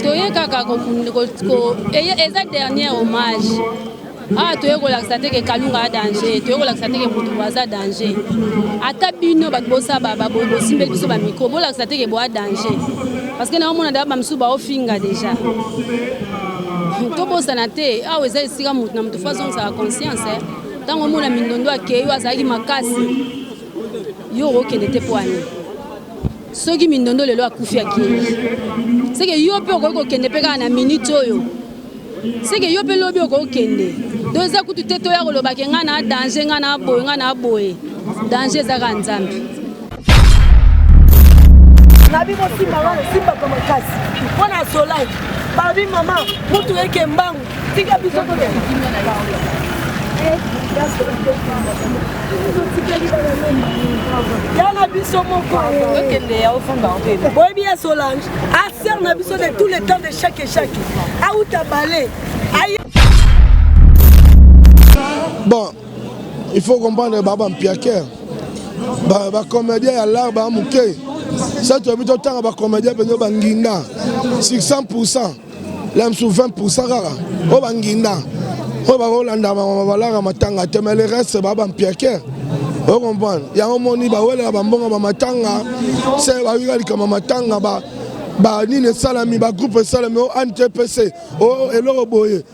toye kaka eza dernier hommage. Ah, tu es relaxé, que Kalunga a danger, tu es relaxé, que Moutouaza a danger. À ta bino, Batbosa, Babo, Simbel, Biso, Micro, relaxé, que Boa danger. Parce que nous avons d'abord Mamsouba au finga déjà. Tobo Sanate, ah, vous avez siga Moutna, de toute façon, ça a conscience. Tant que mon Mindondo a créé, ça a dit Makasi. Yo, qui n'était pas né. Ceux qui Mindondo le loi Koufi a créé. C'est que yo peut reconnaître pas na minute yo. C'est que yo peut lobby au kende. Deux ans que tu t'es toya koloba ke ngana danger ngana boy. Danger za kanzambi. Nabi mo simba comme kasi. Ona solai. Babi maman, mutu eke mbangu. Tika biso to ya. Yana biso moko kende ya ofanda en. Boy bien Solange. A ser na biso de tout le temps de chaque. A uta balé. Bon, il faut comprendre Baba Mpiaker. Ba comédien ya l'art ba muke. Ça tu as vu tout temps ba comédien beno banginda. 600%. L'aime sous 20% rara. O banginda. O ba Rolanda ba la matanga te mais le reste Baba Mpiaker. O comprendre. Ya omoni ba wela ba mbonga ba matanga. C'est ba wigali kama matanga ba nini salami ba groupe salami o NTPC o eloro boye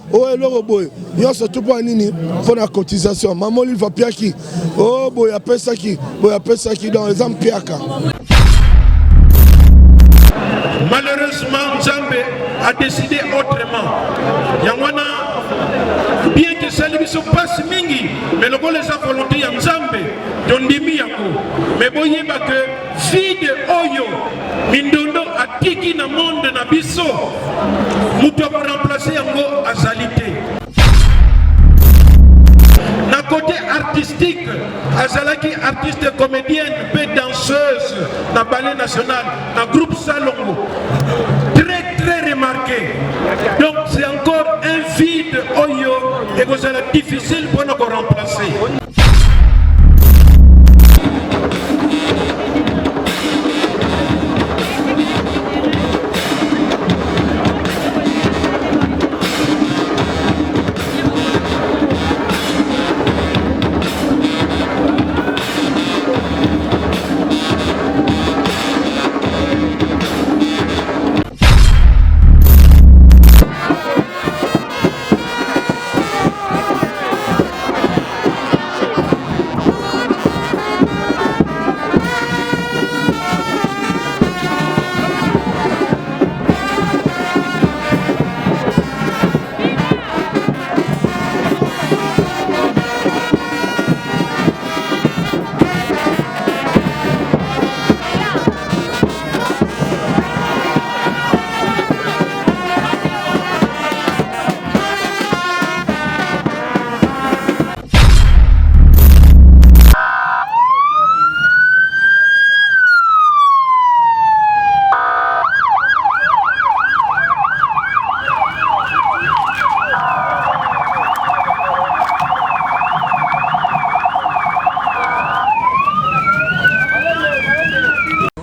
nyonso tout pour nini pour la cotisation maman il va piaki o boya pesa ki dans les ampiaka. Malheureusement Nzambe a décidé autrement. Yangwana bien que ça lui se passe mingi mais le les a volonté ya Nzambe dondimi yango mais boyeba que vide oyo Mindondo atiki na monde na biso muto pour remplacer yango azalité. Na côté artistique azalaki artiste comédienne pe danseuse na ballet national na groupe Salongo très remarqué. Donc c'est encore un vide oyo et que c'est difficile pour nous remplacer.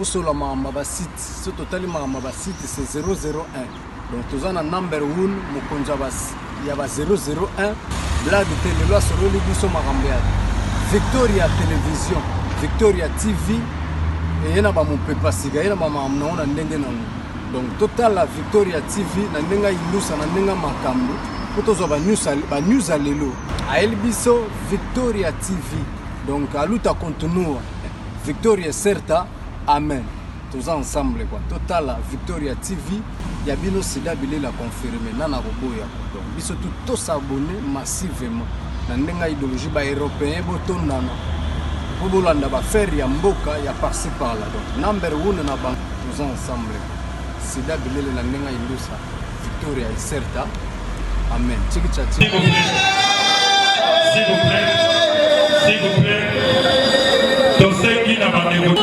Sur ma site, ce total ma site c'est 001. Donc tous en number 1, mon conjabas, il y a 001. Blague de télé, là sur le biso marambia. Victoria Télévision, Victoria TV, et il y a mon pepa siga, il y a ma maman na ndenge na. Donc total la Victoria TV na ndenga ilusa na ndenga makambo. Pour tous ba news alelo. A elbiso Victoria TV. Donc à luta continue. Victoria certa. Amen. Tous ensemble quoi. Total Victoria TV. Yabino Sida Bilé l'a confirmé. Nana Roboya. Donc ils sont tous abonnés massivement. Nandenga idéologie ba européen boton nana. Bobolanda ba faire ya mboka ya par-ci par-là. Donc number 1 na bank tous ensemble. Sida Bilé la nenga indusa. Victoria est certa. Amen. Tchiki tchati. S'il vous plaît. Dosengi na bango.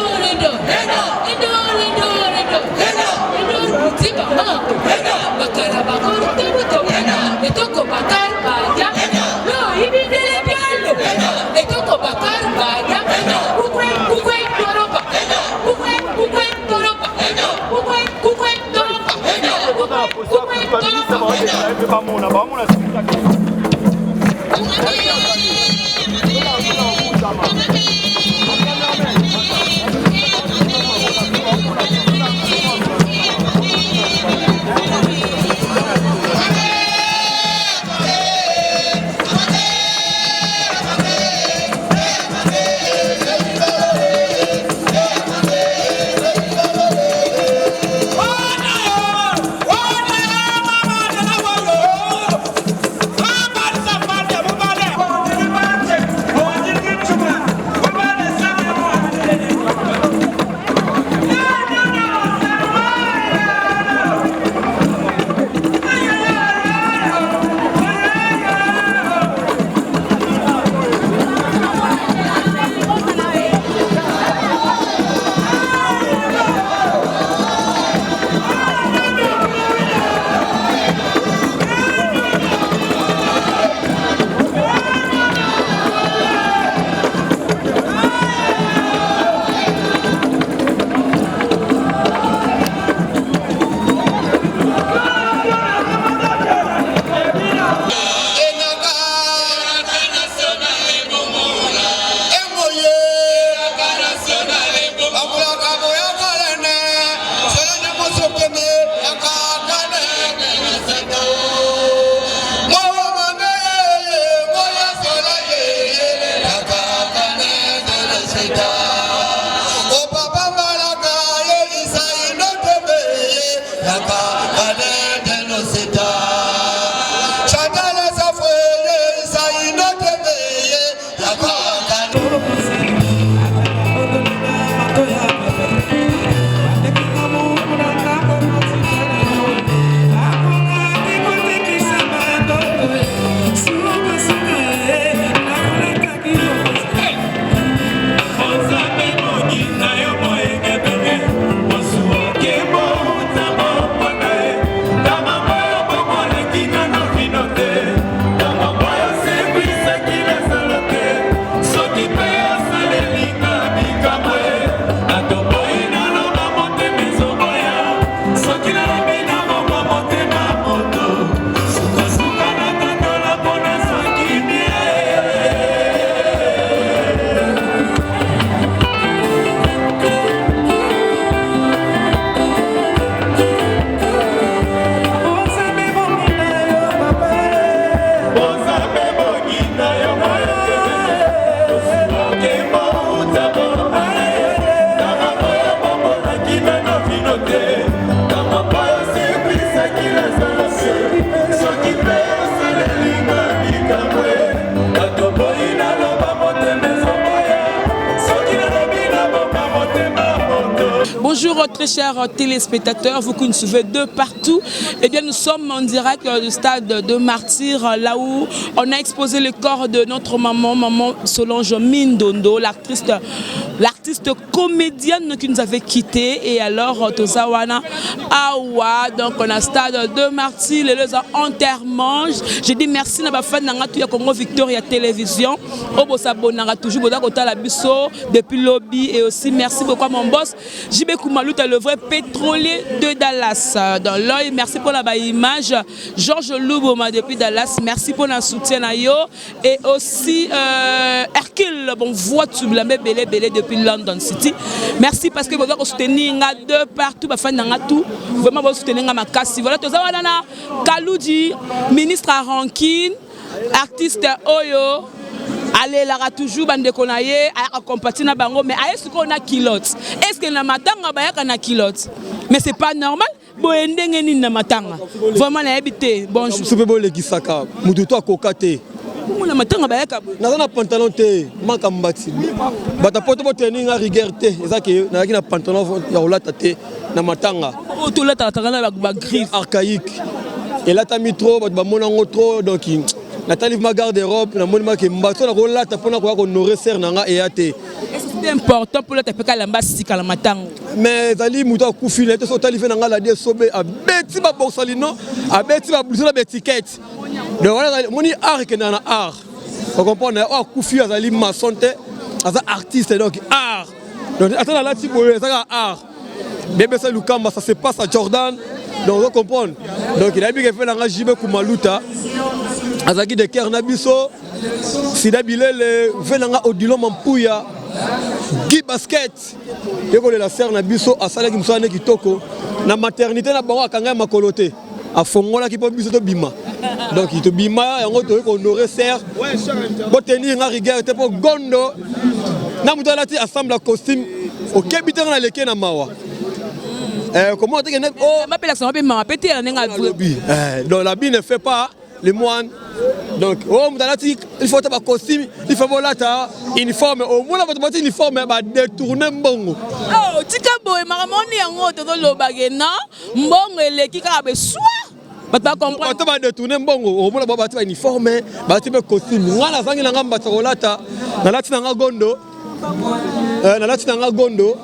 Bonjour très chers téléspectateurs, vous qui nous suivez de partout. Eh bien, nous sommes en direct du stade de Martyrs, là où on a exposé le corps de notre maman Solange Mindondo, l'artiste comédienne qui nous avait quitté. Et alors, Tozawana Awa, donc on a stade de Martyrs, les enterrements. J'ai dit merci à la fan de Congo Victoria Télévision. Obo s'abonnera toujours depuis lobby et aussi merci beaucoup à mon boss JB Koumalouta, le vrai pétrolier de Dallas. Dans l'œil, merci pour la image. Georges Louboma depuis Dallas, merci pour le soutien à yo. Et aussi Hercule, bon voiture belé depuis London City. Merci parce que vous avez soutenu de partout, vraiment vous soutenez ma casse. Voilà, tout ça, Kaloudi, ministre à Rankin, artiste Oyo. Allez, là, toujours, bande konaye, à compatir na bango, mais est-ce qu'on a kilote? Est-ce que na matanga ba yaka na kilote? Mais c'est pas normal. Boendenge ni na matanga. Vraiment na habité. Bonjour. Super beau les gisaka. Muduto akokate. Na matanga ba yaka. Na pantalon te, maka mbati. Bata poto boteni nga rigueur te. Ezaki na ki na pantalon ya olata te na matanga. O to lata tanga ba griffe archaïque. Et là t'as mis trop, ba monango trop donc Nathalie ma garde-robe, na monima ke mbato na kolata pona ko honorer ser nanga et até. C'est important pour le tapeka la mbasi kala matanga. Mais zali muto akufile te so talife nanga la de sobe a beti ba borsalino, a beti ba blouson ba étiquette. Donc voilà moni art que na art. Vous comprenez? O akufi azali maçon te, aza artiste donc art. Donc attends là ti boye ça art. Bébé ça Lukamba ça se passe à Jordan. Donc vous comprenez? Donc il a dit qu'il fait la JB Kumaluta. Azaki de Kernabiso, Sida Bilele, Venanga Odilo Mampouya, Guy Basket, Yoko de la Serre Nabiso, Asala Kimsane Kitoko, na maternité na Bawa Kanga Makolote, à Fongola qui peut biso de Bima. Donc il te Bima, et on doit honorer Serre, pour tenir un rigueur, te pour Gondo, Namutalati assemble la costume, au Kébiter na Leke na Mawa. Comment tu dis que oh, m'appelle ça, m'appelle pété la nenga. Donc la bille ne fait pas les moines. Donc oh, il faut avoir costume, il faut avoir la uniforme. Au moins la votre uniforme va détourner mbongo. Oh, tika boy, maramoni yango to lo bagena, mbongo eleki ka be soa. Ba ta comprendre. Ba ta détourner mbongo. Au moins la ba uniforme, ba ti be costume. Ngala zangi na ngamba tsolata, na lati na gondo. Na lati na gondo.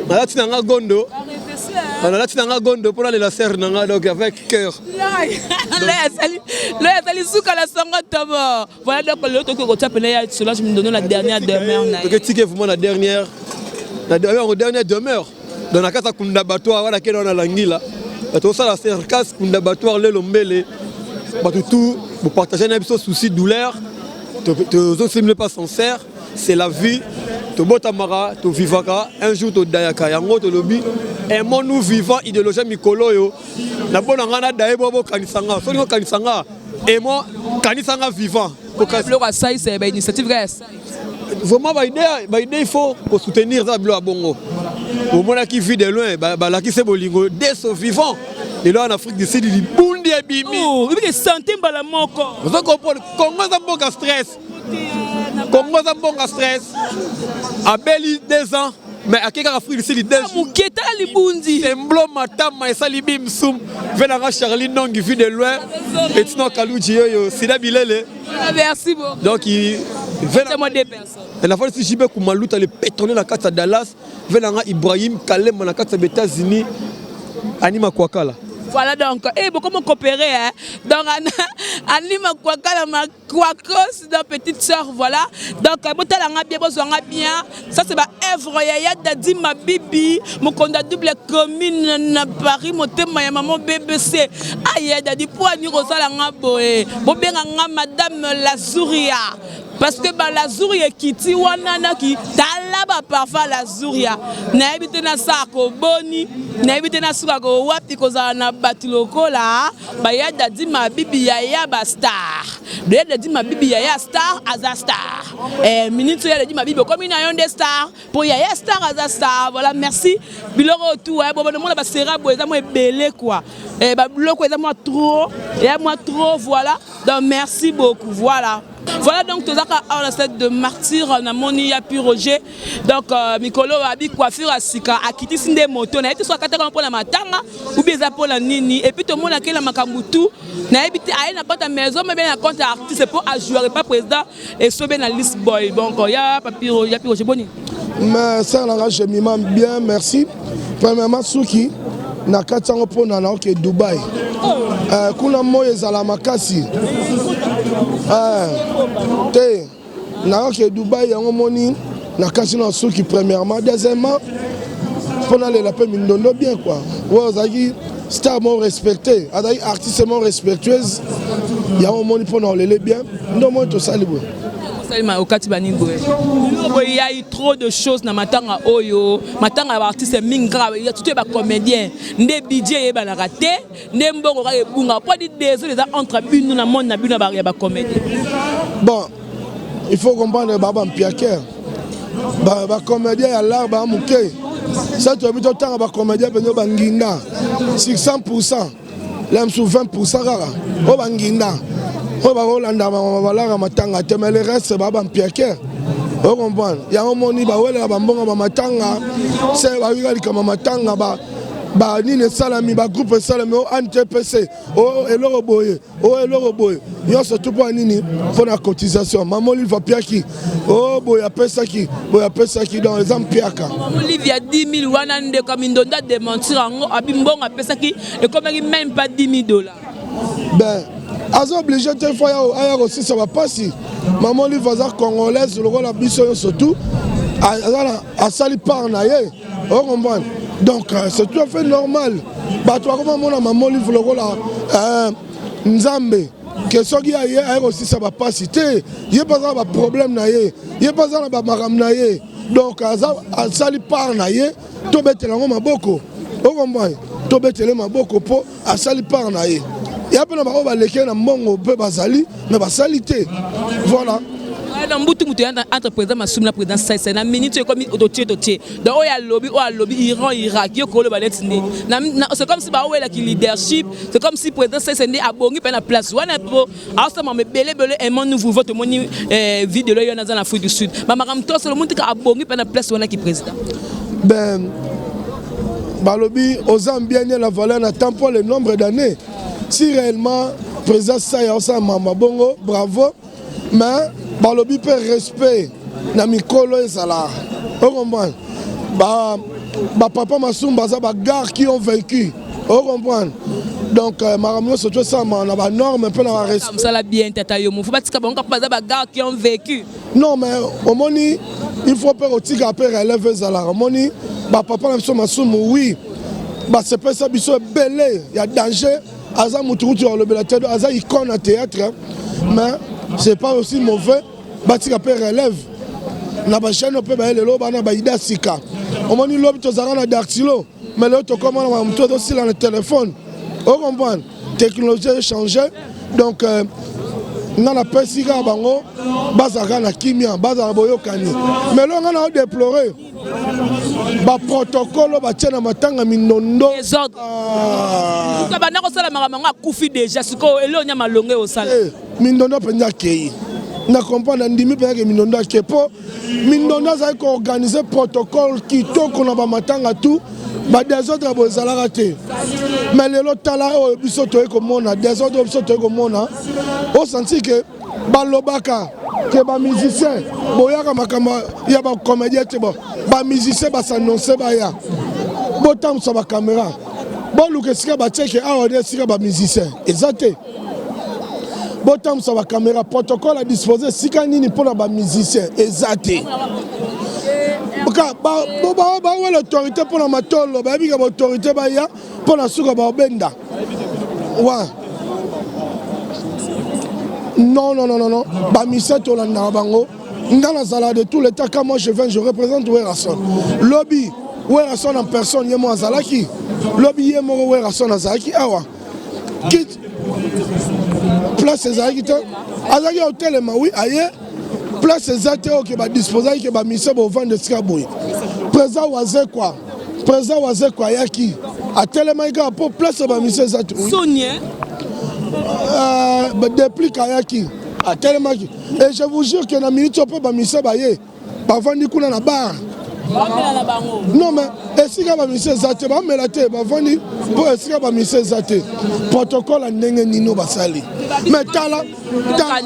Na lati na gondo. On a là un gondo pour aller la serre donc avec cœur. Là il souka la sango tobo. Voilà donc l'autre que tu appelles cela je me donne la dernière demeure. Donc tu vraiment la dernière demeure. Dans la casa kundabatoire voilà que on a l'angila. Tout ça la serre casse kundabatoire le lombele. Bah tout pour partager un souci douleur. Tu ne pas sincère, c'est la vie. Tu botamara, tu vivaka, un jour tu dayaka, yango tu lobby. Et moi nous vivons idéologie mikolo yo. Na bona ngana daye bobo kanisanga, so kanisanga. Et moi kanisanga vivant. Pour ça c'est une initiative gas. Vraiment il faut pour soutenir ça blo bongo. Au moins qui vit de loin, la qui c'est bolingo dès ce vivant. Et là en Afrique du Sud, il bundi et bimi. Oh, il est santé bala moko. Vous comprenez Congo ça bon stress. Congo ça bon stress. Abeli 2 ans. Mais à quel Afrique du Sud, c'est Mblo Matama et Salibim Soum. Venanga Charlie Nong qui vit de loin. Et sinon Kalouji, Sida Bilele. Merci beaucoup. Donc il vient moi des personnes. Et la fois si Jibé Koumalouta le pétrolier la carte à Dallas. Venanga Ibrahim Kalem la carte aux États-Unis. Anima Kwakala. Voilà donc, et beaucoup m'ont coopéré, hein. Donc, Anima Kwakala, ma Kwakos, dans petite soeur, voilà. Donc, bien, ça c'est ma œuvre, Yaya Dadi, ma bibi, mon condat double commune, Paris, mon thème, ma maman BBC. Aïe, Dadi, pour aller au Salanga Boé, Madame Lazouria. Parce que la Zouria qui ti wanana qui talaba parfois la Zouria na ebite na sako boni na ebite na suka ko wapi ko za na batiloko la ba ya dadi ma bibi ya ba star de ya dadi ma bibi ya star as a star minute ya dadi ma bibi comme ina yon des star pour ya star as a star voilà merci biloko tout bon bon monde ba sera bo ezamo ebele quoi ba biloko ezamo trop et moi trop voilà donc merci beaucoup voilà. Voilà donc tout ça à la fête de martyr na moni ya pi Roger donc Mikolo abi coiffure asika akiti sinde moto na eti so kataka pour la matanga ou bien za pour la nini et puis tout le monde a la makambutu na ebité aïe na pas ta maison mais bien compte artiste pour jouer pas président et so bien na list boy donc ya papi ya pi Roger boni mais ça là je m'imam bien merci premièrement Suki na katango pona na ok Dubaï kuna moye zala makasi te na ok Dubaï yango moni na kasi na Suki premièrement deuxièmement pona le la pe mindondo bien quoi ouais zaki star mon respecté adai artiste mon respectueuse yango moni pona le bien ndo mo to salibo il y a eu trop de choses dans matanga oyo matanga artiste mingra il y a tout les comédiens des budget ba na raté des mbongo ka ebunga pas dit désolé entre une na monde na bina ba comédien bon il faut comprendre baba mpiaker ba comédien ya l'art ba muke ça tu habite autant ba comédien benyo banginda 600% l'aime sous 20% rara o banginda o ba rolanda ba matanga te mais le reste baba mpiaker on comprend ya omoni ba wela ba mbonga ba matanga c'est ba wika likama matanga ba nini salami ba groupe salami o NTPC o eloro boye yo surtout pour nini pour la cotisation maman il va piaki o boya pesa ki dans les ampiaka Olivia 10 000 wana nde comme ndonda démentir ngo abimbonga pesa ki et comme même pas $10,000 ben azo obligé de faire aya aussi ça va pas si maman lui va congolaise le rôle la biso surtout à sali par na ye on comprend donc c'est tout à fait normal bato bakoma mona mama livre lokola nzambe ke soki aye ayekosisa bapasi te ye mpe aza na baproblème na ye ye mpe aza na bamakambo na ye donc asali part na ye tobetela yango maboko okomprendre tobetele maboko mpo asali part na ye ya mpe na bango baleke na mbongo mpe bazali me basali te voilà. Dans Mboutou entre président Massoum la président Saïs na minute comme dotier donc oya lobby Iran Irak yo ko le balet ni c'est comme si ba oya qui leadership c'est comme si président Saïs ndi abongi pe na place wana po asama me belé et mon nouveau vote moni vidéo yo na dans Afrique du Sud ba makam to solo monti ka abongi pe na place wana qui président ben balobi aux Zambiens la valeur n'attend pas le nombre d'années si réellement président Saïs a mama bongo bravo mais balobi pe respect na mikolo ezala on comprend ba papa Massoum baza ba gars qui ont vaincu on comprend donc maramio surtout ça na ba norme pe na respect ça la bien tata yo faut pas tika ba baza ba gars qui ont vécu non mais au moni il faut pas otika pe relève ezala moni ba papa Massoum oui ba c'est pas ça biso belé il y a danger aza muturutu le belateur aza icône à théâtre mais c'est pas aussi mauvais batika pe relève na ba chaîne pe ba lelo bana ba ida sika omoni lobi to zara na dactylo mais là to comment na mto aussi dans le téléphone on comprend technologie a changé donc na la pesika bango bazaka na kimia bazaka boyokani mais là on a déploré ba protocole ba tiena matanga minondo les ordres ka bana ko sala makambo akufi déjà siko elo nya malonge au sala minondo penya kei na comprendre ndimi pe que minondo kepo minondo za ko organiser protocole qui toko na ba matanga tout ba des autres bozala raté mais le tala o biso to ko mona des autres biso to ko mona o senti que balobaka que ba musicien boyaka makamba ya ba comédien te ba musicien ba s'annoncer ba ya botam sa ba caméra bon luke sika ba check awa de sika ba musicien exacté botam sa ba caméra protocole à disposer sika nini pour ba musicien exacté ba l'autorité pour la matolo ba bi ka autorité ba ya pour la suka ba benda ouais non ba miseto la na bango dans la salle de tous les temps quand moi je viens je représente Werason lobby Werason en personne yemo azalaki lobby yemo Werason azalaki awa quitte place ezalaki te azalaki hôtel oui aye place ezate oke ba disposer ke ba mise bo vendre sika boy président waze quoi yaki atelema ka pour place ba mise ezate Sonia depuis kayaki atelema ki et je vous jure que na minute pe ba mise ba ye ba vandi kuna na bar non mais esika ba mise ezate ba melate ba vandi pour esika ba mise ezate protocole ndenge nino basali mais tala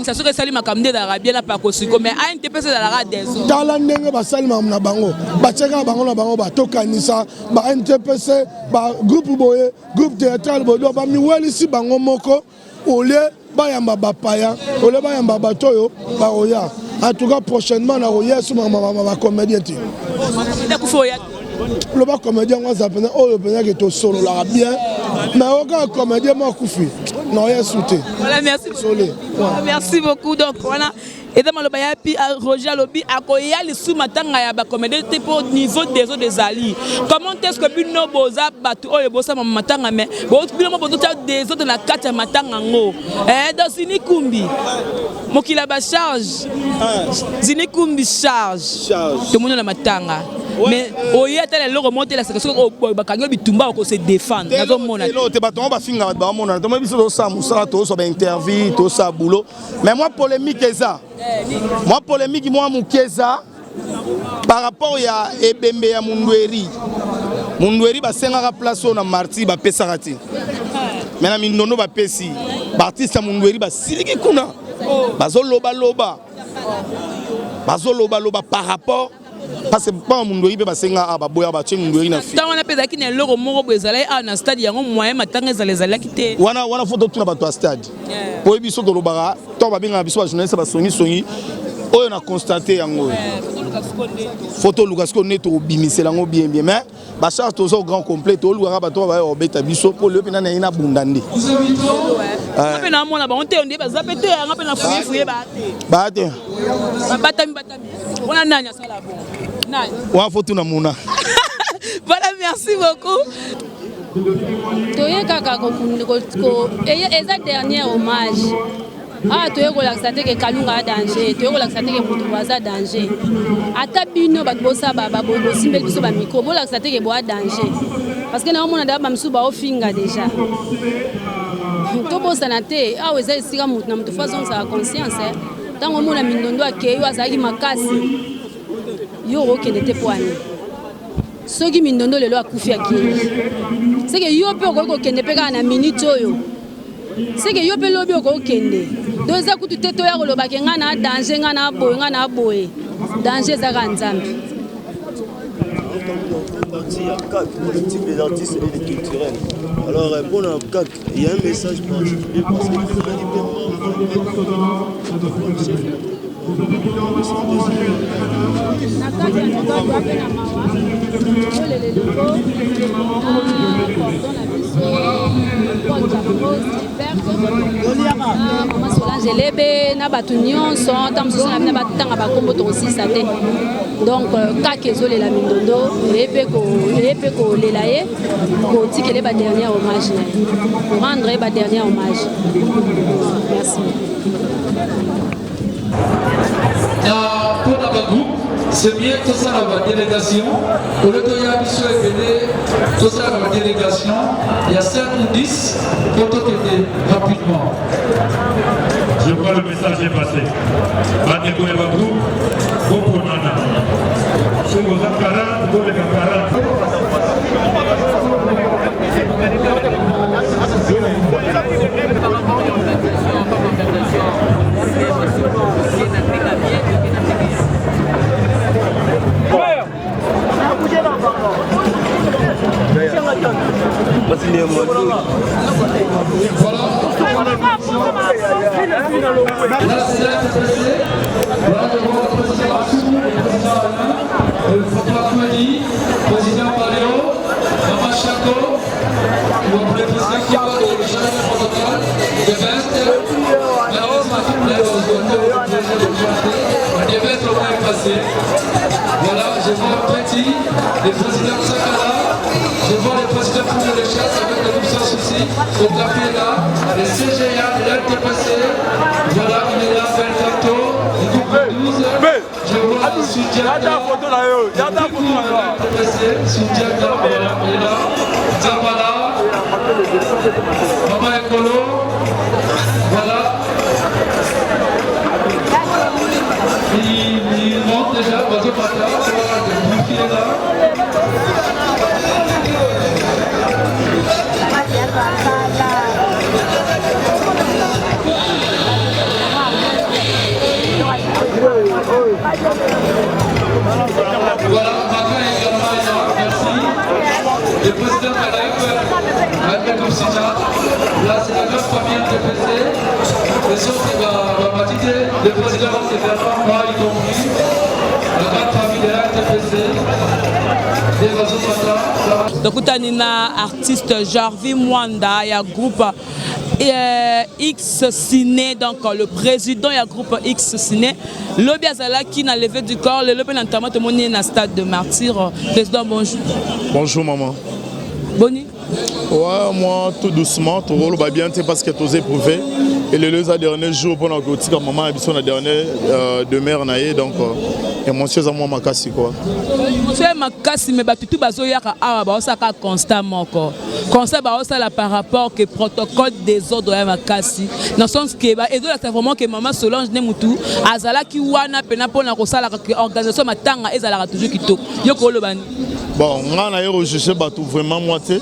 ça serait sali makamde d'arabien na pakosiko mais a NTPC dans la radio tala ndenge basali na bango bacheka bango na bango batokanisa ba NTPC ba groupe boye groupe théâtral bodo ba miweli si bango moko ole bayamba bapaya ole bayamba batoyo ba oya en tout cas prochainement na oya sur ma comédien ti le bas comédien moi ça peine oh le peine que to solo la bien mais aucun comédien moi koufi non ya souté voilà merci merci beaucoup donc voilà et dans le bayapi Roger Lobby akoya le sous matanga ya ba comédien pour niveau des autres des alliés comment est-ce que bino boza batu oyo bosa matanga mais bo bino bozo des autres la carte matanga ngo dans Zinikumbi mokila ba charge Zinikumbi charge tout le monde na matanga mais oye tele lo remonter la séquence au bakango bitumba ko se défendre nazo mona te baton ba finga ba mona to biso to sa musala to so ba interview to sa boulot mais moi polémique eza moi mukeza par rapport ya ebembe ya Mundweri ba senga place na marti ba pesarati mais na mindono ba pesi ba artiste Mundweri ba siliki kuna bazoloba par rapport parce que pas Mundweri be ba senga ba boya ba Mundweri na fi tant on appelle qui ne loro moko bezala na stade yango moyen matanga ezala kité wana photo tuna ba to stade po biso to lobara to ba binga biso ba journaliste ba songi oyo na constaté yango photo Lucas Conde to bimisela ngo bien bien mais ba charge tozo au grand complet to luka ba to ba obeta biso po le pena na ina bundandi ngape na mona ba onte onde ba zapete ngape na fuye ba te batami on nani asala bon nani wa photo na mona. Voilà, merci beaucoup. Toye kaka ko eza dernier hommage. Ah, toye ko laksa te ke Kalunga a danger, toye ko laksa te ke mutu baza danger. Ata bino bat bosa baba bo simbel biso ba micro, bo laksa te ke bo a danger. Parce que na mona da ba msu ba ofinga déjà. To bosa na te, ah eza esika mutu na mutu façon sa conscience. Tango mona mindondo akeyo azaki makasi. Yo okende te poani. Soki mindondo lelo akufi akili. Seke yo pe okoko kende pe kana minute oyo. Seke yo pe lobi okoko kende. Doza kutu teto ya koloba ke ngana danger ngana boye. Danger za kanzambi. Il y a CAC, politique des artistes et des culturels. Alors pour la CAC, il y a un message particulier parce que Solange na batu nyonso tam sosona na batanga bakombo to osisa te donc kaka ezolela mindondo epe ko lela ye ko tikele ba dernier hommage pour rendre ba dernier hommage. Merci. Pour notre groupe, c'est bien tout ça la délégation. Pour le Toya Bissou et Béné, tout ça la délégation. Il y a 5 ou 10 pour tout aider rapidement. Je crois le message est passé. Bandeko et Bagou, bon pour Nana. Si vous êtes 40, vous êtes 40. Président Paléo, Maman Chaco, pour le président qui va le protocole de 20, voilà, je vois Petit, le président Sakala, je vois le président pour les chasses avec le groupe sans souci, au café là, le CGA de l'RTPC, voilà, il est là, Beltato, le groupe 12, je vois Soudjaka, Soudjaka, voilà, il est là, Zabala, Maman Ekolo, voilà. Il monte déjà, Bazo Pata, il est là. Voilà, Macan également est là, merci. Le président Kalek, avec le Sina, là c'est la grande famille NTPC. Les autres, va baptiser, le président également, moi y compris. La grande famille de la NTPC. Des Bazo Pata. Donc, Tanina, artiste Jarvi Mwanda, il y a groupe X Ciné, donc le président il y a groupe X Ciné. Lobby Azala qui n'a levé du corps, le lobby notamment tout le monde est dans le stade de martyr. Président, bonjour. Bonjour maman. Boni. Ouais, moi tout doucement, tout roule bien parce que tu as éprouvé. Et les derniers jours, pendant que tu as maman a la dernière demeure naïe, donc émotion à moi ma casse quoi. Tu es ma casse mais bah tout bazo yaka ah bah ça constamment quoi. Constat bah ça là par rapport que protocole des ordres à ma casse. Dans le sens que bah et donc c'est vraiment que maman Solange Nemutu azala ki wana pena pour na kosala organisation matanga ezala toujours kito. Yoko lo bani. Bon, on a eu recherché bah tout vraiment moitié.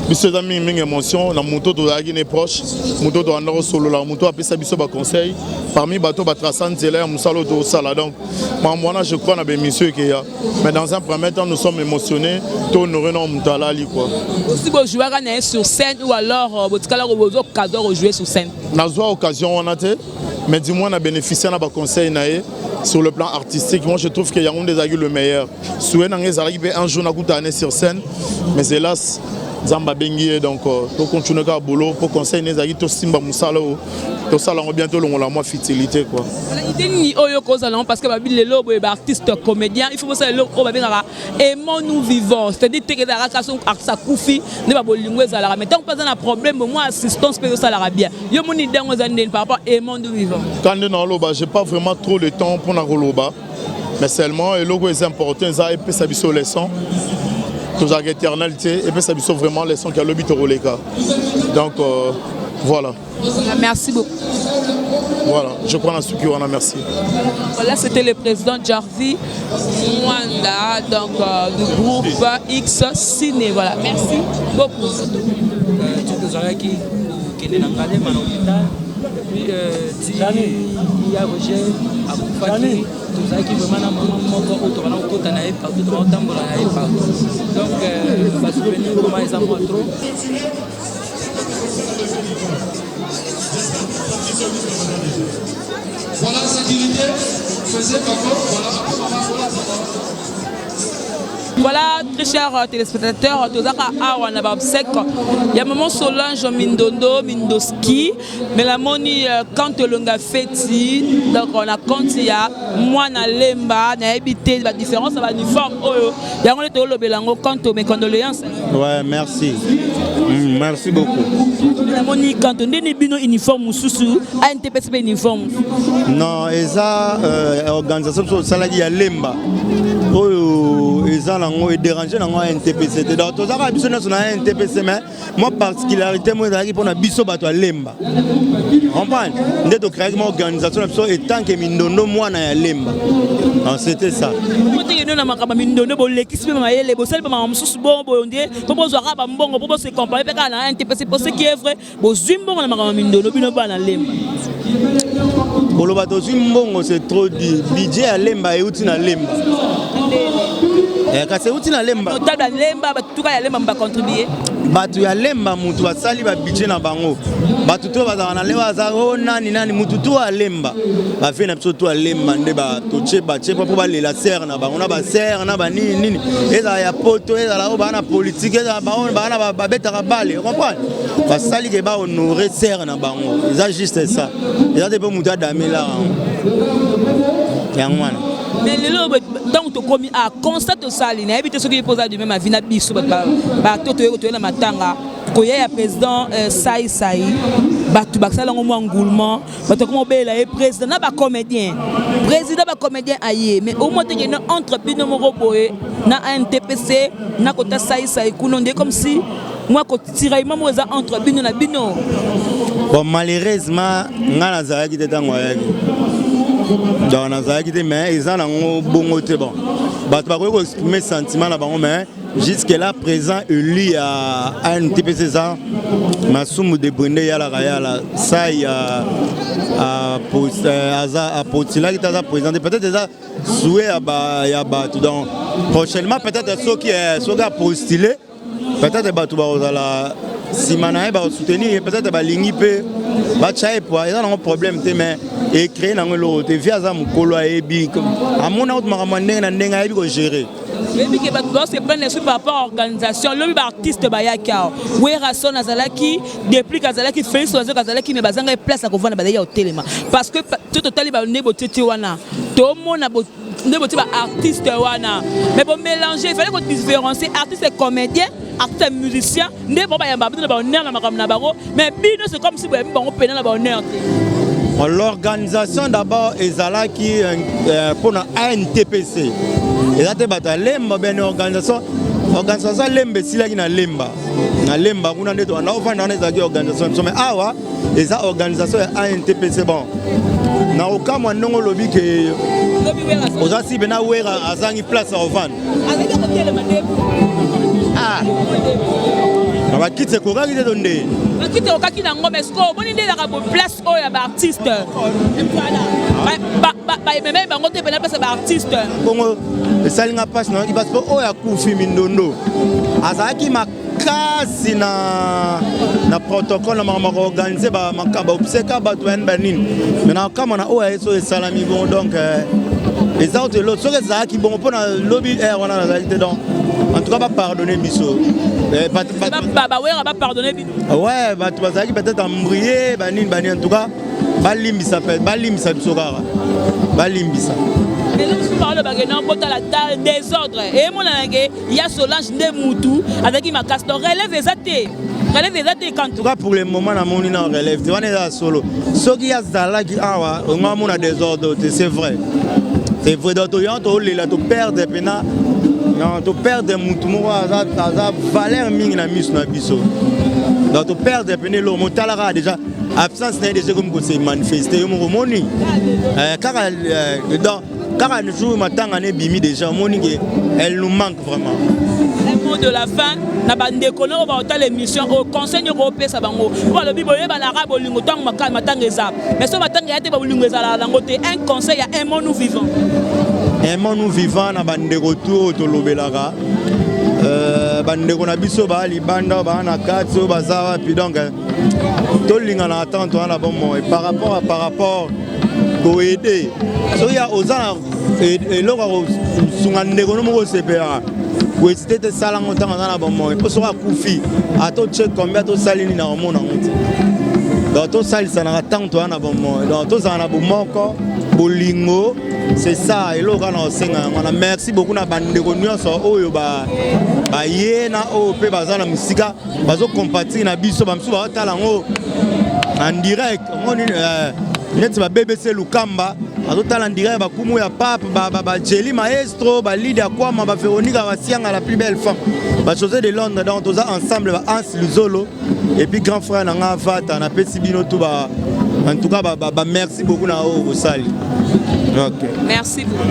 Biso za mingi émotion na moto to yaki ne proche moto to andoro solo la moto apesa biso ba conseil parmi bato ba traçant zela ya musalo to sala donc moi je crois na be monsieur que ya mais dans un premier temps nous sommes émotionnés to honorer non mutala li quoi aussi bo jouer sur scène ou alors botikala ko bozo occasion de jouer sur scène na zo occasion on a té mais du moins on a bénéficié de conseils sur le plan artistique. Moi je trouve que Yaoundé a eu le meilleur. Souhait un jour à sur scène, mais hélas Zamba Bengi, donc pour continuer à boulot, pour conseiller les amis, tout Simba Moussalo, tout ça là bientôt on a moins fidélité quoi. L'idée ni oyo cause alors parce que les lobes et artistes comédiens, il faut que ça le on va bien aimons nous vivons, c'est-à-dire que la racation ça koufi ne pas bolingwe ça la mais tant pas un problème moi assistance peut ça la bien. Yo mon idée on zande par rapport aimons nous vivons. Quand on est loba, j'ai pas vraiment trop le temps pour na loba, mais seulement le logo est important, ça et puis ça biso leçon. Tous les éternalité et puis ça biso vraiment leçon qui a le but au Roleka. Donc voilà. Merci beaucoup. Voilà, je crois dans ce qui on a merci. Voilà, c'était le président Jarvi Mwanda, donc du groupe X Ciné. Voilà, merci beaucoup. Puis il y a Roger Aboufaki, tout ça qui vraiment donc va souvenir comment ils en trop. Voilà la sécurité, faisait comment, voilà. Voilà, très chers téléspectateurs, il y a un moment Solange Mindondo, Mindoski, mais la moni quand le gars fait, donc on a compte il y a moi na lemba, na habité la différence avec l'uniforme. Il y a un le belango quand mes condoléances. Ouais, merci. Merci beaucoup. La moni quand on est bino uniforme sous à NTPC uniforme. Non, et ça organisation salarié à lemba. Ils ont dérangé dans un NTPC. Donc, tout ça, c'est un NTPC, mais moi, particularité, moi, je pour biso bato à lemba. Comprends? Nous avons créé une organisation et tant que Mindondo, moi, na lemba. C'était ça. Pour le bateau, c'est trop dit. Budget à lemba et outil à lemba. Quand c'est outil à lemba. Batu ya lemba mutu asali ba budget na bango. Batu to bazana lewa za nani mutu to a lemba. Ba fait na biso to a lemba nde ba to cheba chepa po ba lela serre na bango na ba serre na ba nini. Eza ya poto eza la ba na politique eza ba na ba beta bale. Comprends? Ba sali ke ba honorer serre na bango. Eza juste ça. Eza de po mutu adamela. Yangwana. Mais le lot donc tu commis à constate ça il éviter ce qui pose du même avis na biso ba toto to na matanga ko ya président Sai batu bakala ngo ngoulement batu ko bela et président na ba comédien aye mais au moins que na entrepreneur moko boye na NTPC na kota Sai kuno ndé comme si moi ko tiraillement mo za entrepreneur na bino bon malheureusement ngana za ki tetango yaki dans les mais ils ont bon côté bon. Mes sentiments là mais jusque-là présent élu à NTPC ça Masumu de Brinde yala la ça il y a à Potila qui t'a présenté peut-être déjà souhait à tout donc prochainement peut-être ceux qui sont postulés peut-être batu ba la si manae ba soutenir peut-être ba lingipe ba chae pour il y a un problème mais et créer dans le te via za mukolo ebi à mon autre makamande na ndenga ebi ko gérer mais que ba doit se prendre sur par rapport à organisation le artiste ba yaka we rason azalaki depuis kazalaki fait so azalaki mais bazanga place à ko vendre ba ya hotelema parce que tout total ba nebo tete wana to mona nebo ti ba artiste wana mais pour mélanger il fallait qu'on différencier artiste et comédien artiste musicien ne ba ya ba ba honneur na makamna baro mais bino c'est comme si ba bango pena na ba honneur. L'organisation d'abord est là qui pour la NTPC. Et là, tu as lemba ben organisation lemba si là qui na lemba on a des on a dans les organisations mais awa et ça organisation NTPC bon. Na aucun moment non lobby que aussi bena wera azangi place à vendre. Ah. On va quitter quoi qui te donne. On quitte au kaki na ngome sko, on est là pour place au ya ba artiste. Voilà. Même bango te bena place ba artiste. Bongo, ça linga passe non qui passe pour au ya Koufi Mindondo. Azaki ma makasi na protocole na makambo organiser makaba obseka bato banini mais na kama na oya eso esalami bon donc les autres l'autre ce que ça qui bon pour na lobby air on a la réalité donc en tout cas pas pardonner biso ba pardonner ouais bato bazaki peut-être embrier banini en tout cas balimbisa biso kaka balimbisa. Mais nous sommes là pour la désordre. Et mon ange, il y a Solange Ndemoutou avec ma casse. Donc relève les athées. Relève les athées quand. En tout cas pour le moment, on est en relève. Tu vois, on est solo. Ce qui y a Zala qui a un désordre, c'est vrai. C'est vrai. Donc tu as perdu pena. Non, tu perds des moutons. Ça valeur mingi na mis na biso. Donc tu perds des pena. Le motalara déjà. Absence n'est déjà comme c'est manifesté. Yo mo moni. Car un jour, déjà, elle nous manque vraiment. Le mot de la fin, na bande kono on va autant l'émission au conseil européen ça bango. Voilà le biboye ba l'arabe olingo tang matanga ezap. Mais so matanga yate ba olingo ezala la ngote un conseil à un monde nous vivant. Un monde nous vivant na bande retour to lobelaka. Bande kona biso ba libanda ba na katso bazawa puis donc to linga na attente na bon mot et par rapport pour aider. So ya ozana et loko sungande kono mo sepera. Pour essayer de salango tanga na bon mot. Pour sera kufi a to check combien to salini na mona ngoti. Donc to sali sana attente na bon mot. Donc to zana bo moko bolingo c'est ça et loko na osenga ngona merci beaucoup na bande ko nyonso oyo ba yena o pe bazana musika bazo compatir na biso ba msu ba talango en direct ngoni net ba BBC Lukamba azotala ndira ba kumu ya pape ba Jelly Maestro ba Lydia Kwama ba Véronica Basianga la plus belle femme ba José de Londres donc tous ensemble ba Hans Luzolo et puis grand frère nanga Vata na pesi bino tout ba en tout cas ba merci beaucoup na au sali. OK. Merci beaucoup.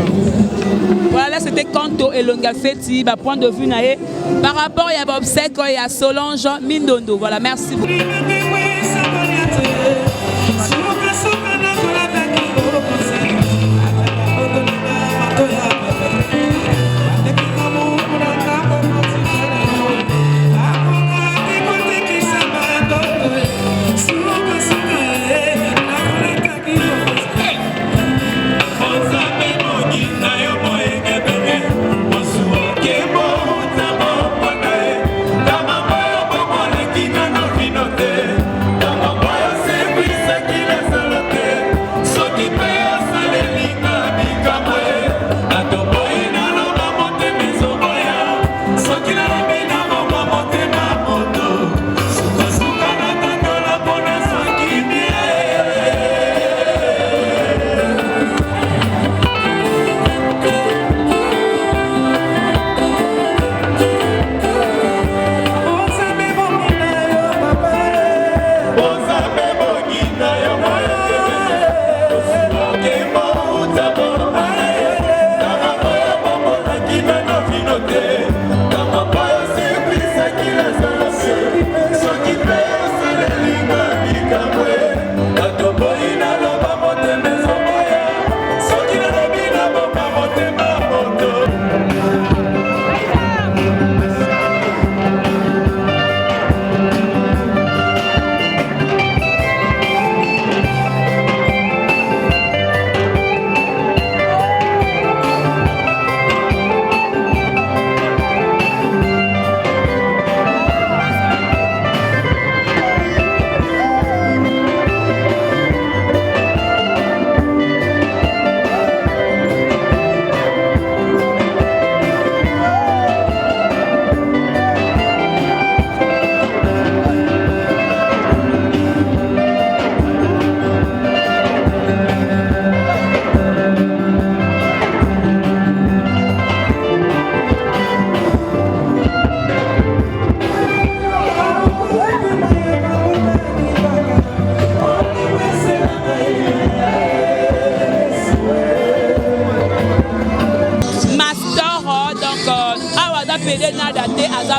Voilà, c'était Kanto et Longa Feti ba point de vue naé par rapport à Bob Seko et à Solange Mindondo. Voilà, merci beaucoup.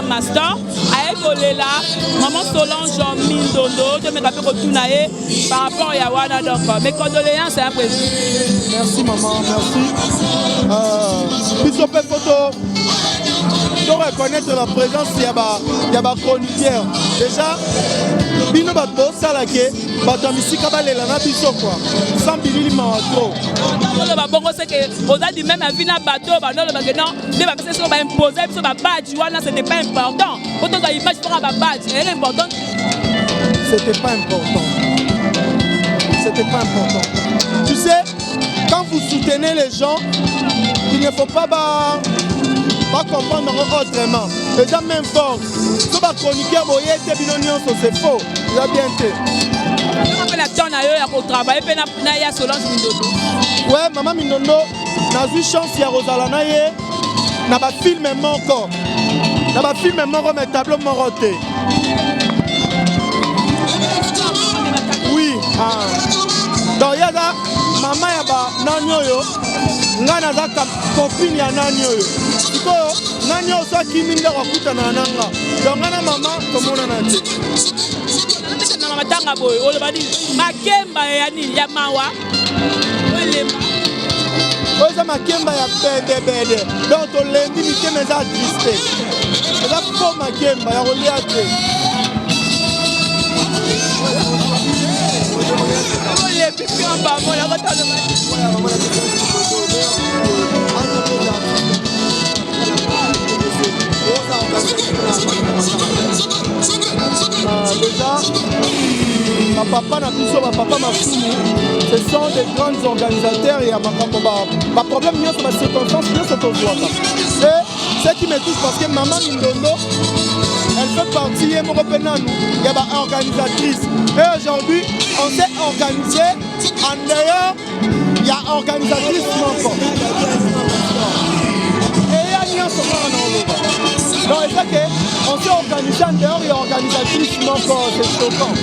Master ayekolela maman Solange Mindondo de me rappeler retourner par rapport à Yawana donc mes condoléances à après. Merci maman, merci. Bisous photo. de reconnaître la présence il y a ba chroniqueur. Déjà bino ba bosala ke ba tamisika balela na biso quoi. Sans bilili mato. Le babongo c'est que on a dit même à vina bateau ba non le bagnon ne ba c'est ba imposer biso ba badge wana c'était pas important. Autant da image pour ba badge elle est importante. C'était pas important. C'était pas important. Tu sais, quand vous soutenez les gens, il ne faut pas comprendre autrement. Les gens même force. Ce que chroniqueur boye te binonion c'est faux. Il a bien été. Ouais, maman Mindondo, n'a eu chance ya Rosala na ye, na ba film moko. Na ba film moko mais tableau moroté. Oui, donc y'a da maman ya ba nanyoyo, nga na za copine ya nanyoyo. Siko nanyoyo so kiminde rakuta na nanga. Donc nga na maman komona na te. Na mama tanga boy, o le badi makemba ya nini ya mawa. Olema. Oza makemba ya bede. Donc to lendi mikeme za triste. Eza fo makemba ya rolia te. Déjà, ma papa n'a plus ma papa m'a fini. Ce sont des grands organisateurs et ma problème c'est ma circonstance, c'est ton droit. C'est ce qui me touche parce que maman Mindondo, elle fait partie de mon représentant. Il y a une organisatrice. Et aujourd'hui, on s'est organisé. En dehors, il y a organisatrice encore. Et il y a une donc c'est ça qu'on s'est organisé en dehors, il y a organisatrice encore, c'est choquant.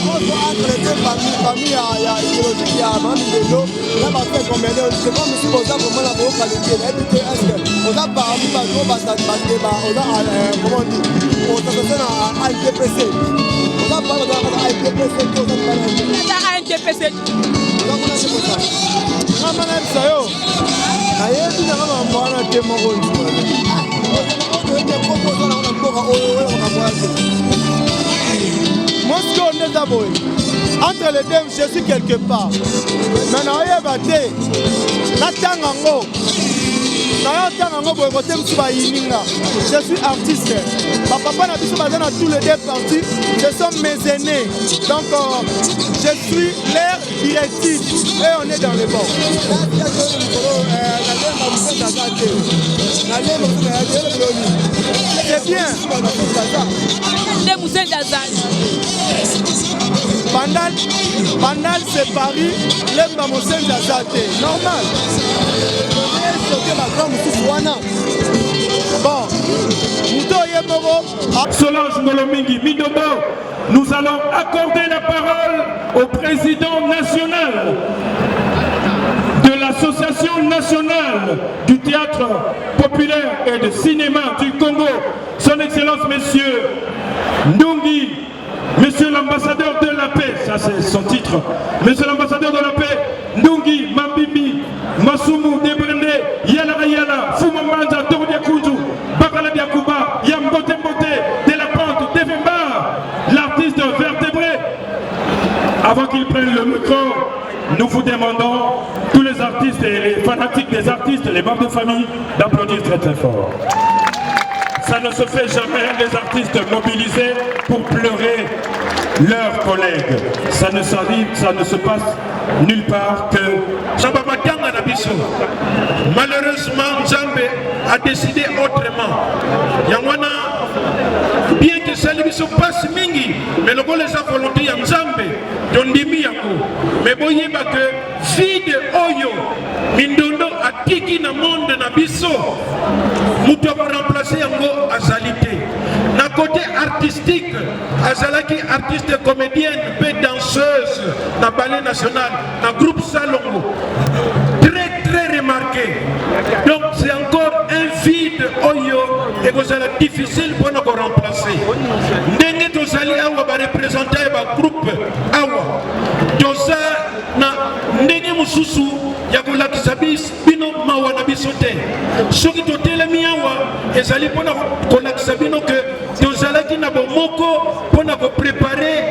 Entre les deux familles, il y a idéologie, il y a maman Mindondo, il y a ma frère comme elle est. C'est comme si on a vraiment la bonne qualité. On a parmi les gens, on a comment on dit, on a un ITPC. On a parlé de ITPC. ITPC. Moi, ce qu'on est d'abord, entre les deux, je suis quelque part. Maintenant, il y a batté. Je suis artiste. Ma papa n'a plus basé dans tous les deux partis. Ce sont mes aînés. Donc, je suis leur directif. Et on est dans les bords. C'est bien. Bandal c'est Paris, l'aime dans mon sein d'Azate. Normal. Bon, Solange Nolomingi Mindondo, nous allons accorder la parole au président national de l'association nationale du théâtre populaire et de cinéma du Congo, son excellence monsieur Ndungi, monsieur l'ambassadeur de la paix, ça c'est son titre, monsieur l'ambassadeur de la paix, Ndungi Mambimbi, Masumu Debrende, Yala Yala, Fumambanza, Torudia Kunzu, Bakala Diakuba, Yambote Mbote, De La Pente, Devemba, l'artiste vertébré. Avant qu'il prenne le micro, nous vous demandons, tous les artistes et les fanatiques des artistes, les membres de famille, d'applaudir très très fort. Ça ne se fait jamais, les artistes mobilisés pour pleurer leurs collègues. Ça ne se passe nulle part que... Malheureusement, Nzambe a décidé autrement. Yangwana, bien que ça lui se passe mingi, mais le les a volonté ya Nzambe, Dondimi Yango. Mais voyez que fille de Oyo, Mindondo a kiki na monde na biso, nous devons remplacer Yango Azalité. Na côté artistique, Azalaki artiste comédienne, peu danseuse, na ballet national, na groupe Salongo. Très remarqué. Donc c'est encore un vide Oyo et vous allez difficile pour nous remplacer. Ndenge tozali awa ba représenter ba groupe awa. Toza na ndenge mosusu ya kolakisa bino mawa na biso te soki totelemi awa ezali mpona kolakisa bino ke tozalaki na bomoko mpona koprepare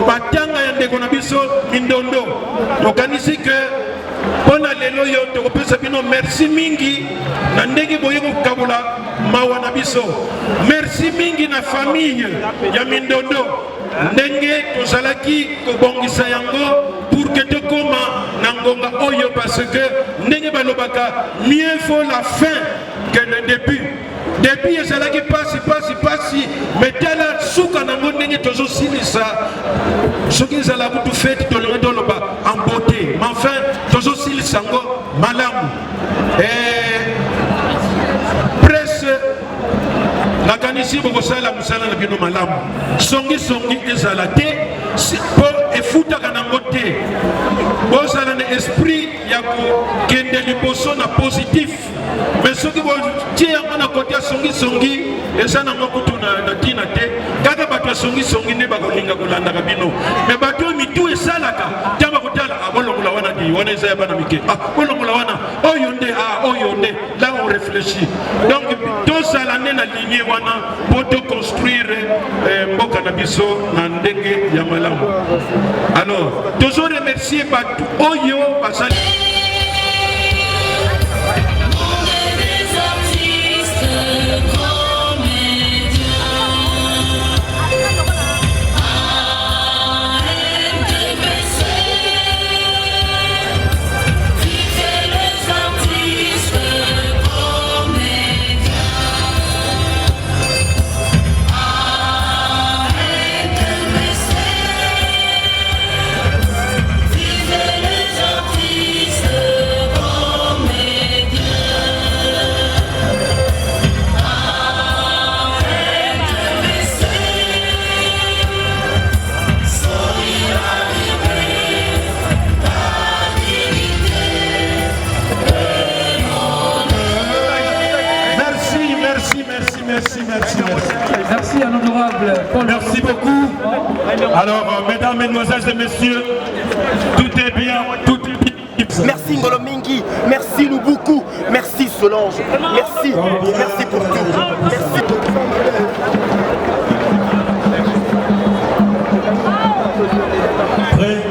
batanga ya ndeko na biso mindondo tokanisi ke mpona lelo yo tokopesa bino merci mingi na ndenge boye kokabola mawa na biso merci mingi na famille ya mindondo ndenge tozalaki kobongisa yango pour que tokoma na ngonga oyo parce que ndenge balobaka mieux vaut la fin que le début depuis ezalaki pasi mais tala suka nango ndenge tozosilisa soki ezala kutu fete tolingi toloba en beauté mais enfin tozosilisa yango malamu presse nakanisi bokosala mosala na bino malamu songisongi ezala te mpo efutaka nango te bozala na esprit ya kokende liboso na positif mais soki botie yango na kote ya songisongi eza nango kutu na ntina te kaka bato ya songisongi nde bakolinga kolandaka bino mais bato oyo mitu esalaka ntango bakotala bolongola wana di wana eza ya bana mike bolongola wana oyo nde là on réfléchit donc tozala nde na linie wana mpo toconstruire mboka na biso na ndenge ya malamu alors tozo remercier bato oyo basali Merci à l'honorable Paul. Merci beaucoup. Alors, mesdames, mesdemoiselles et messieurs, tout est bien, tout est bien. Merci Ngolo Mingi, merci Lubuku, merci Solange, merci pour tout. Merci. Prêt?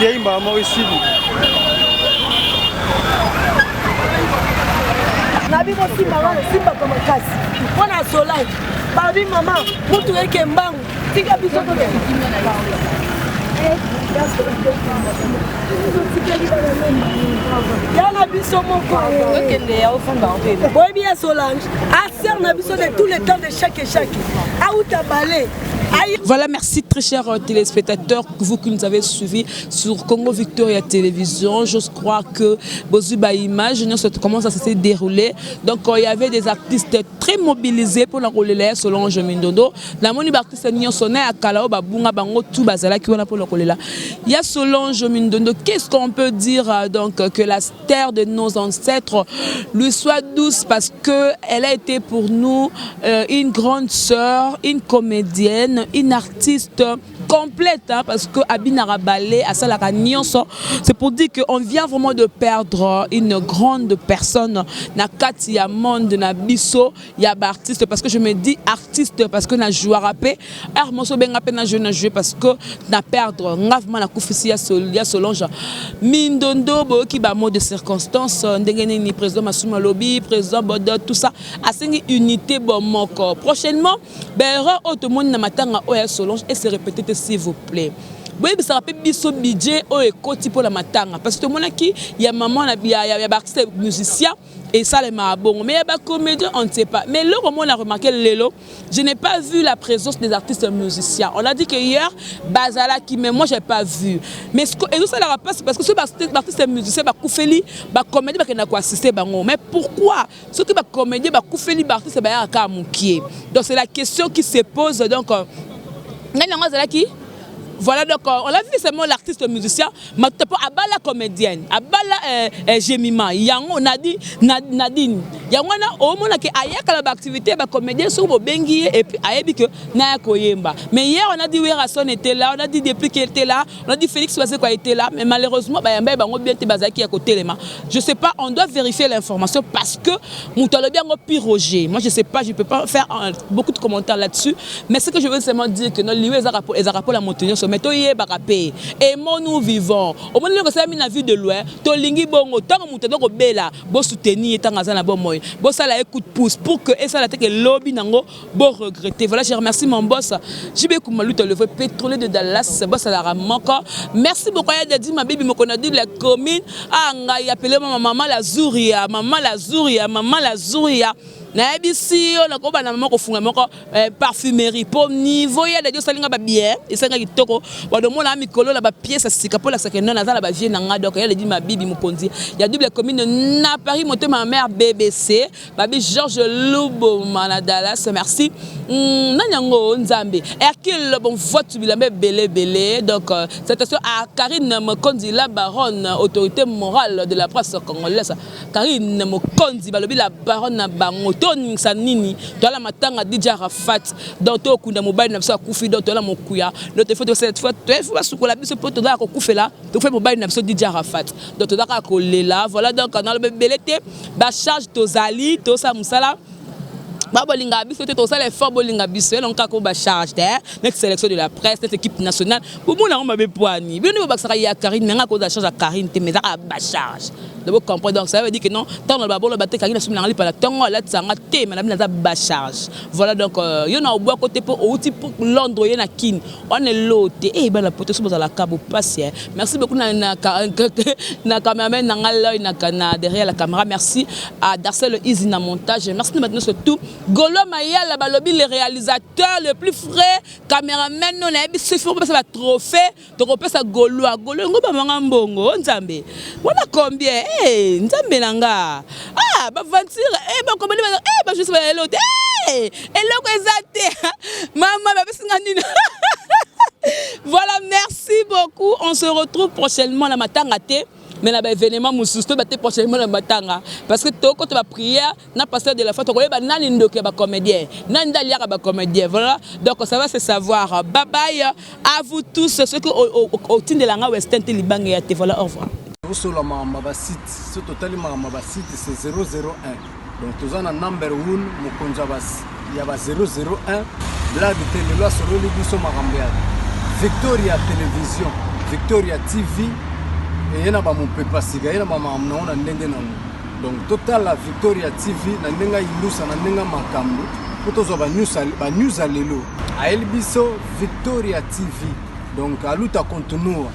Keimba Maurice. Nabi Simba wana Simba kama kasi. Wana Solange. Babi mama, mutu yake mbangu. Tika biso to ya kimya na lao. Yana biso moko. Okende ya ofanga opele. Boy bien Solange. Aser na biso de tous les temps de chaque. Aouta balé. Voilà, merci très chers téléspectateurs, vous qui nous avez suivis sur Congo Victoria Télévision. J'ose croire que Bozuba Image, comment ça s'est déroulé. Donc il y avait des artistes très mobilisés pour la relais Solange Mindondo. La moni artiste Nyon Sonné à Kalao Babunga Bango tout Bazala qui on pour la relais là. Il y a Solange Mindondo. Qu'est-ce qu'on peut dire donc que la terre de nos ancêtres lui soit douce parce que elle a été pour nous une grande sœur, une comédienne, une artiste complète hein, parce que Abinara Balé à Salaka Nyonso, c'est pour dire qu'on vient vraiment de perdre une grande personne na kati ya monde na biso ya ba artiste parce que je me dis artiste parce que na jouer rapper Hermoso benga pe na jouer parce que na perdre ngavement na kufisi ya Solange Mindondo bo ki ba mot de circonstance ndengene ni président Masuma Lobi président Bodo tout ça asengi unité bon moko prochainement bera automone na matanga oya Solange et se répéter s'il vous plaît. Oui, ça rappelle biso budget au écoti pour la matanga parce que tout le monde qui il y a maman il y a artiste musicien et ça les bon mais il y a comédien on ne sait pas mais là comment on a remarqué Lelo je n'ai pas vu la présence des artistes musiciens on a dit que hier Bazala qui mais moi j'ai pas vu mais ce que et tout ça la passe parce que ce artiste musicien ba koufeli ba comédien ba kena ko assister bango mais pourquoi ceux qui ba comédien ba koufeli ba artiste ba ya ka mukie donc c'est la question qui se pose donc voilà donc on a vu seulement l'artiste musicien mais abala comédienne abala Jemima yango Nadine yango na au mona ke ayaka la activité ba comédien sur bo bengi et puis ayebi que na koyemba mais hier on a dit Werason était là on a dit depuis qu'il était là on a dit Félix Bazé quoi était là mais malheureusement ba yamba bango bien te bazaki à côté les mains je sais pas on doit vérifier l'information parce que mutalo bien ngo piroger moi je sais pas je peux pas faire beaucoup de commentaires là-dessus mais ce que je veux seulement dire que non lié les rapports la montagne mais toyé barapé et moi nous vivons au moment où ça mis la vue de loin to lingi bongo tant mutano ko bela bo soutenir tant azana bon moy bo ça la écoute pouce pour que et ça la que lobby nango bo regretter voilà je remercie mon boss Jibé Koumalou le vrai pétrolier de Dallas boss à la manque merci beaucoup de dire ma bibi me connait dit la commune anga y appeler maman la Zouria na ebisi on a ko bana moko funga moko parfumerie pour niveau ya de salinga ba bien et ça ngaki toko wa do mona mikolo la ba pièce sika pour la sakena na za la ba vie na nga donc elle dit ma bibi mukonzi ya double commune na Paris monter ma mère BBC babi Georges Lubo mana Dallas merci nanyango nzambe et quel bon vote bilambe belé donc cette question à Karine Mokonzi la baronne autorité morale de la presse congolaise Karine Mokonzi balobi la baronne na bango Tony Sanini, dans la matanga DJ Arafat, dans ton coup de mobile, n'a pas coupé dans la mokuya. Notre fois de cette fois, tu es sous la bise pour te dar au coupé là, tu fais mobile, n'a pas DJ Arafat. Donc tu dois coller là, voilà donc dans le belleté, bah charge tozali, tosa musala. Babolinga biso te tosala effort bolinga biso donc kako ba charge der next sélection de la presse cette équipe nationale pour moi on m'a bepoani bien nous basaka ya Karine nga ko da charge à Karine te mais ça ba charge de vous comprendre donc ça veut dire que non tant le babolo batte Karine sur ngali pas la tongo la tsanga te madame na ba charge voilà donc yo na obo côté pour outil pour Londres yo na kin on est loté et ben la pote sur la cabo passer merci beaucoup na cameraman na ngal na kana derrière la caméra merci à Darcel Easy na montage merci maintenant surtout Golo Mayala balobi le réalisateur le plus frais caméraman non na biso faut passer la trophée to repesa Golo ngo ba manga mbongo nzambe wana combien nzambe nanga ba venture ba combien ba juste ba elote eloko ezate mama ba bisinga nini voilà merci beaucoup on se retrouve prochainement la matanga te mais là événement mususto baté prochainement la matanga parce que to quand tu vas prier na pasteur de la foi to koyeba nani ndoke ba comédien nani dalia ba comédien voilà donc ça va se savoir bye bye à vous tous ceux que au tin de la Western Libanga ya te voilà au revoir sur la mama site ce total mama site c'est 001 donc tu as un number 1 mukonza bas il y a 001 blague télé là sur le biso marambia Victoria Télévision Victoria TV et na ba mopepa sika na mama na ndenge na donc total la Victoria TV na ndenga ilusa na ndenga makambo potozo ba news alelo aeli biso Victoria TV donc aluta continua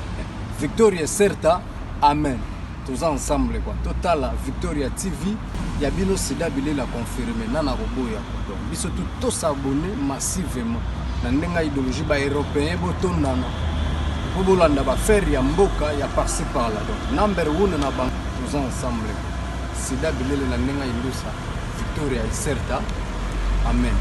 Victoria certa amen tous ensemble quoi total la Victoria TV ya bino sida bile la confirmer nana roboya donc biso tout s'abonner massivement na ndenga idéologie ba européen botondana po bolanda ba faire ya mboka ya par-ci par-là donc number 1 na bank tous ensemble sida bile la ndenga ilusa Victoria certa amen.